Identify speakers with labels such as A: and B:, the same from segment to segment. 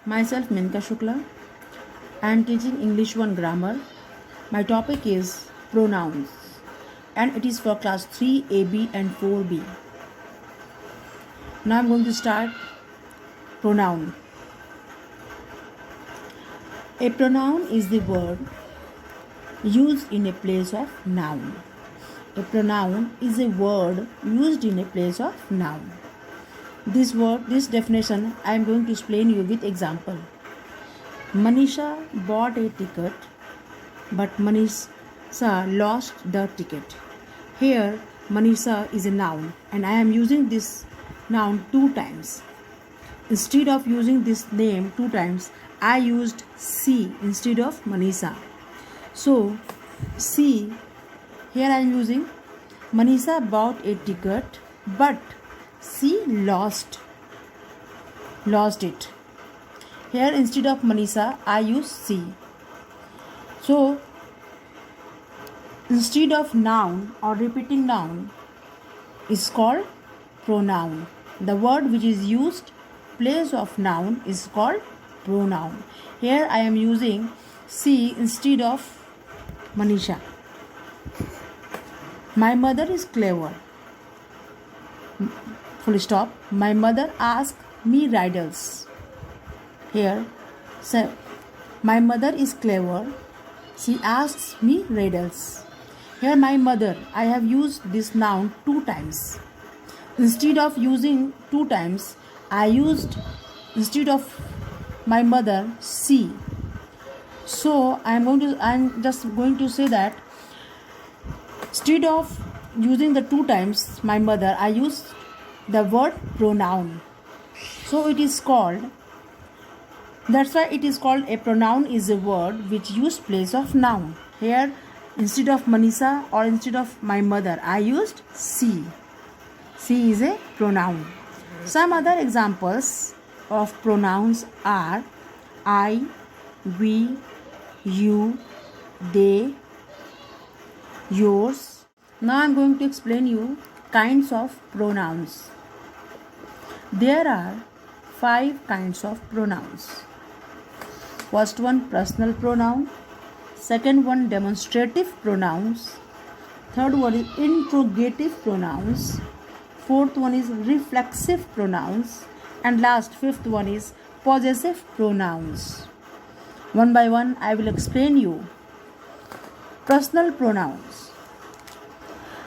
A: Myself Minka Shukla. I am teaching English 1 grammar. My topic is pronouns and it is for class 3 AB and 4B. Now I am going to start pronoun. A pronoun is the word used in a place of noun. A pronoun is a word used in a place of noun. This definition I am going to explain you with example. Manisha bought a ticket, but Manisha lost the ticket. Here, Manisha is a noun and I am using this noun 2 times. Instead of using this name 2 times, I used she instead of Manisha. So, she, here I am using Manisha bought a ticket, but she lost it. Here instead of Manisha, I use she. So, instead of noun or repeating noun is called pronoun. The word which is used place of noun is called pronoun. Here I am using she instead of Manisha. My mother is clever. Full stop. My mother asked me riddles. Here, so my mother is clever. She asks me riddles. Here, my mother, I have used this noun 2 times. Instead of using 2 times, I used instead of my mother she. So I'm just going to say that instead of using the 2 times my mother, I use the word pronoun. So it is called. That's why it is called a pronoun is a word which use place of noun. Here instead of Manisha or instead of my mother, I used she. She is a pronoun. Some other examples of pronouns are I, we, you, they, yours. Now I am going to explain you kinds of pronouns. There are 5 kinds of pronouns. First one, personal pronoun. Second one, demonstrative pronouns. Third one is interrogative pronouns. Fourth one is reflexive pronouns. And last, fifth one is possessive pronouns. One by one, I will explain you. Personal pronouns.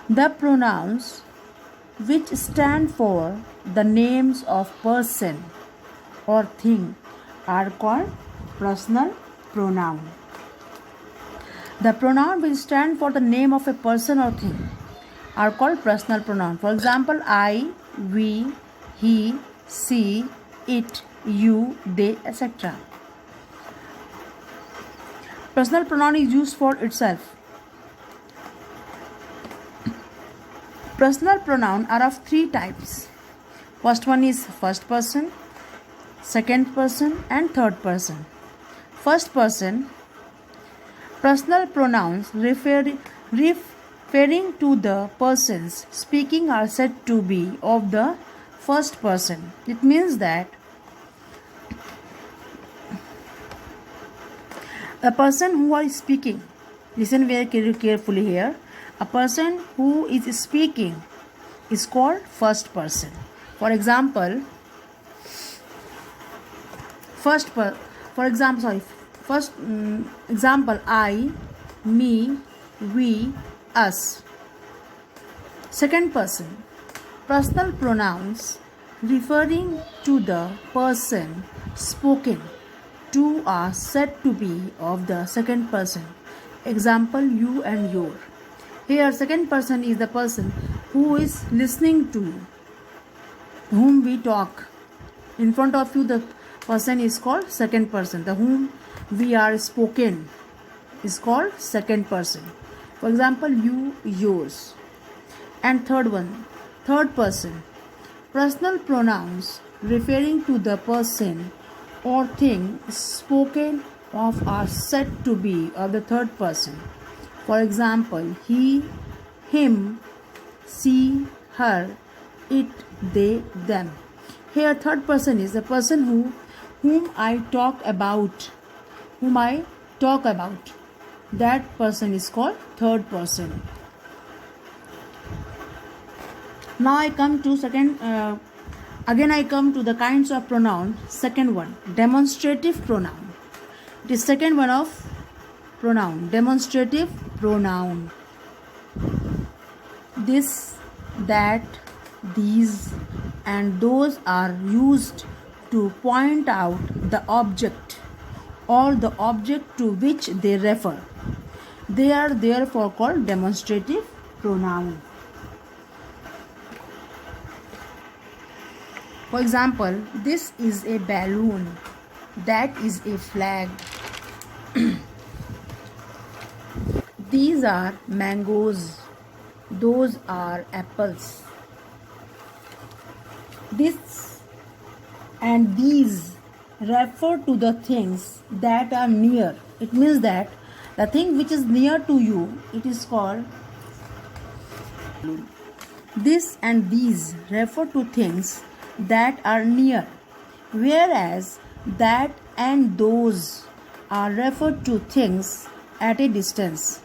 A: The pronouns which stand for the names of person or thing are called personal pronoun. The pronoun which stand for the name of a person or thing are called personal pronoun. For example, I, we, he, she, it, you, they, etc. Personal pronoun is used for itself. Personal pronoun are of 3 types. First one is first person, second person and third person. First person, personal pronouns referring to the persons speaking are said to be of the first person. It means that a person who is speaking, listen very carefully here, a person who is speaking is called first person. For example, example I, me, we, us. Second person, personal pronouns referring to the person spoken to are said to be of the second person. Example, you and your. Here second person is the person who is listening to whom we talk. In front of you the person is called second person. The whom we are spoken is called second person. For example, you, yours. And third one, third person. Personal pronouns referring to the person or thing spoken of are said to be of the third person. For example, he, him, she, her, it, they, them. Here third person is the person whom I talk about, that person is called third person. Now I come to the kinds of pronoun. Second one, demonstrative pronoun. The second one of pronoun, demonstrative pronoun. This, that, these and those are used to point out the object or the object to which they refer. They are therefore called demonstrative pronoun. For example, this is a balloon, that is a flag. These are mangoes, those are apples. This and these refer to the things that are near. It means that the thing which is near to you, it is called. This and these refer to things that are near, whereas that and those are referred to things at a distance.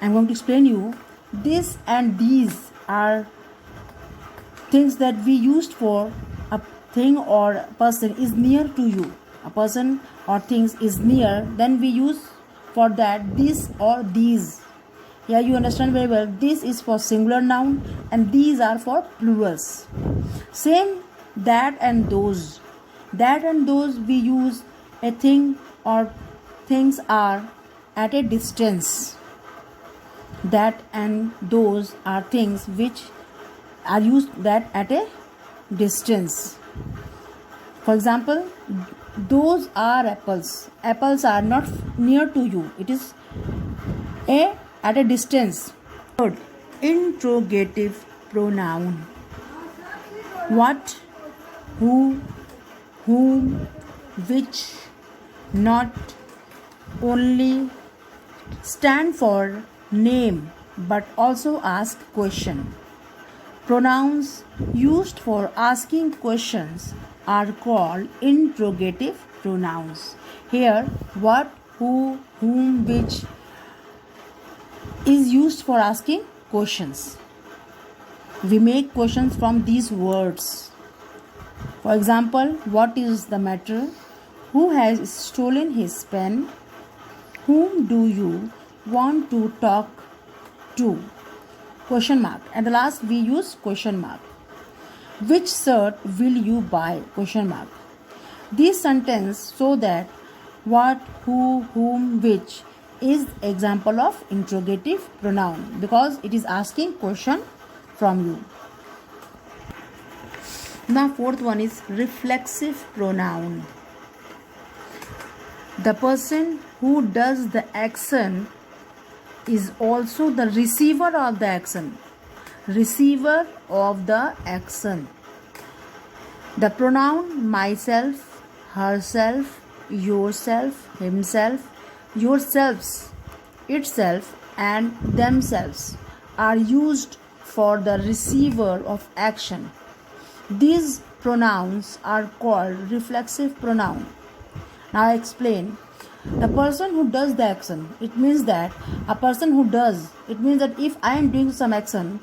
A: I'm going to explain you. This and these are things that we used for a thing or a person is near to you. A person or things is near, then we use for that this or these. Here you understand very well. This is for singular noun and these are for plurals. Same that and those. That and those we use a thing or things are at a distance. That and those are things which are used that at a distance. For example, those are apples. Apples are not near to you. It is at a distance. Third, interrogative pronoun. What, who, whom, which, not, only stand for name but also ask question. Pronouns used for asking questions are called interrogative pronouns. Here, what, who, whom, which is used for asking questions. We make questions from these words. For example, what is the matter? Who has stolen his pen? Whom do you want to talk to? Question mark. And the last we use question mark. Which shirt will you buy? Question mark. This sentence show that what, who, whom, which is example of interrogative pronoun because it is asking question from you. Now fourth one is reflexive pronoun. The person who does the action is also the receiver of the action. Receiver of the action. The pronoun myself, herself, yourself, himself, yourselves, itself and themselves are used for the receiver of action. These pronouns are called reflexive pronoun. Now I explain. The person who does the action, it means that a person who does, it means that if I am doing some action,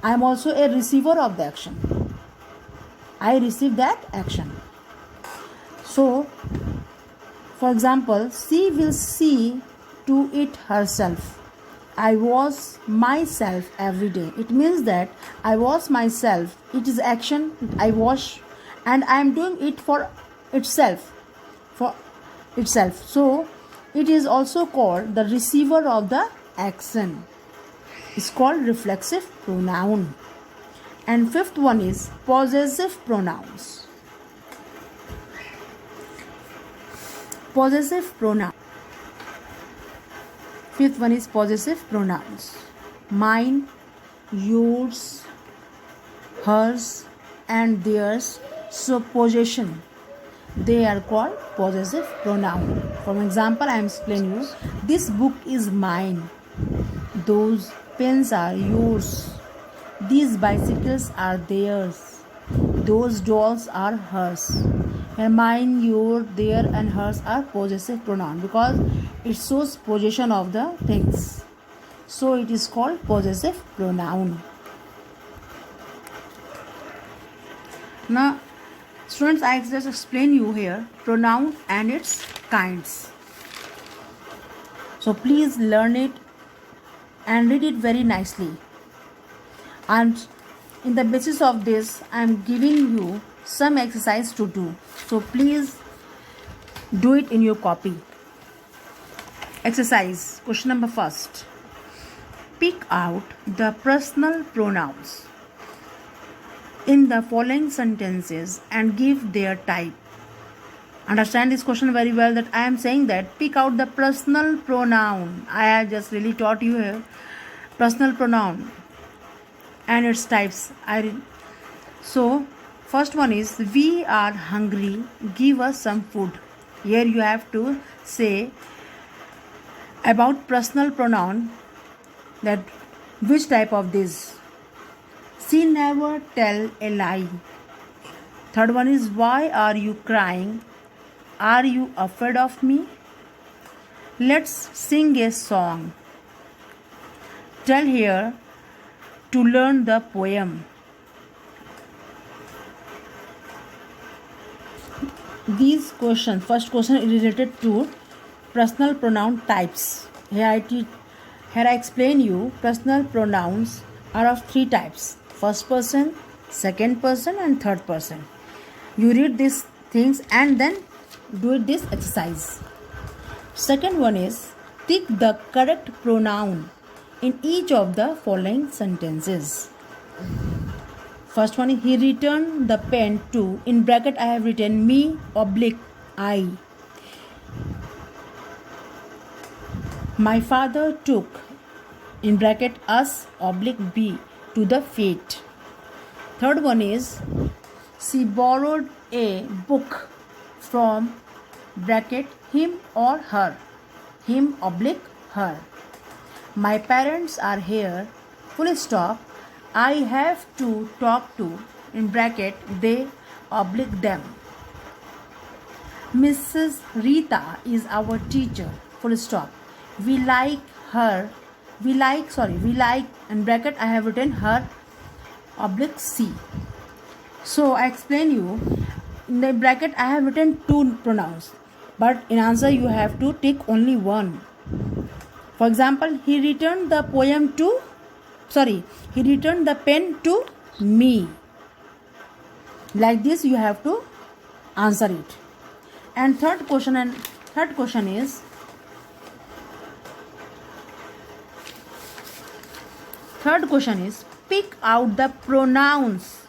A: I am also a receiver of the action. I receive that action. So, for example, she will see to it herself. I wash myself every day. It means that I wash myself. It is action. I wash and I am doing it for itself. So, it is also called the receiver of the action. It's called reflexive pronoun. And fifth one is possessive pronouns. Possessive pronoun. Fifth one is possessive pronouns. Mine, yours, hers and theirs. So possession. They are called possessive pronoun. For example, I am explaining you. This book is mine. Those pens are yours. These bicycles are theirs. Those dolls are hers. Here mine, your, their and hers are possessive pronoun because it shows possession of the things. So it is called possessive pronoun. Now students, I just explain you here pronoun and its kinds. So please learn it and read it very nicely. And in the basis of this, I am giving you some exercise to do. So please do it in your copy. Exercise question number first. Pick out the personal pronouns in the following sentences and give their type. Understand this question very well, that I am saying that pick out the personal pronoun. I have just really taught you here personal pronoun and its types. So first one is we are hungry, give us some food. Here you have to say about personal pronoun that which type of this. She never tell a lie. Third one is why are you crying? Are you afraid of me? Let's sing a song. Tell here to learn the poem. These questions, first question is related to personal pronoun types. Here I explain you personal pronouns are of three types: first person, second person and third person. You read these things and then do this exercise. Second one is tick the correct pronoun in each of the following sentences. First one is he returned the pen to, in bracket I have written me oblique I. My father took, in bracket us oblique B, to the fete. Third one is she borrowed a book from bracket him or her, him oblique her. My parents are here, full stop. I have to talk to, in bracket they oblique them. Mrs. Rita is our teacher, full stop. We like, in bracket I have written her oblique C. So I explain you, in the bracket I have written two pronouns, but in answer you have to take only one. For example, he returned the pen to me. Like this you have to answer it. And third question is pick out the pronouns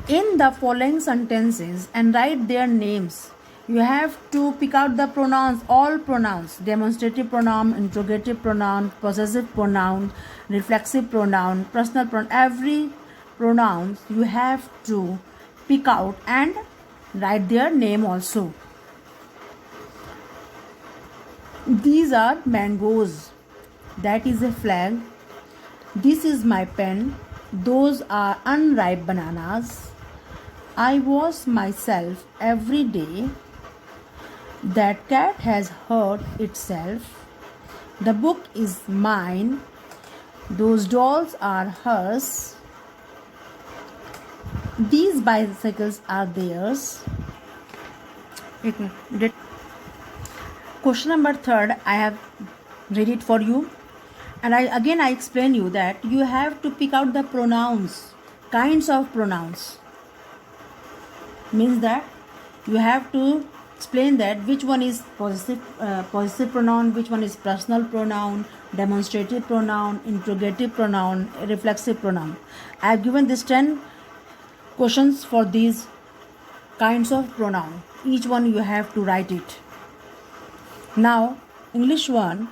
A: in the following sentences and write their names. You have to pick out the pronouns, all pronouns: demonstrative pronoun, interrogative pronoun, possessive pronoun, reflexive pronoun, personal pronoun. Every pronouns you have to pick out and write their name also. These are mangoes. That is a flag. This is my pen. Those are unripe bananas. I wash myself every day. That cat has hurt itself. The book is mine. Those dolls are hers. These bicycles are theirs. Question number 3, I have read it for you. And I explain you that you have to pick out the pronouns, kinds of pronouns. Means that you have to explain that which one is possessive pronoun, which one is personal pronoun, demonstrative pronoun, interrogative pronoun, reflexive pronoun. I have given this 10 questions for these kinds of pronoun. Each one you have to write it. Now English 1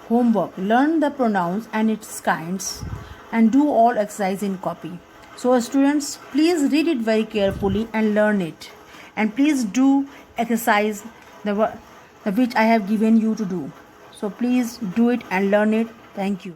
A: homework. Learn the pronouns and its kinds and do all exercise in copy. So students, please read it very carefully and learn it. And please do exercise which I have given you to do. So please do it and learn it. Thank you.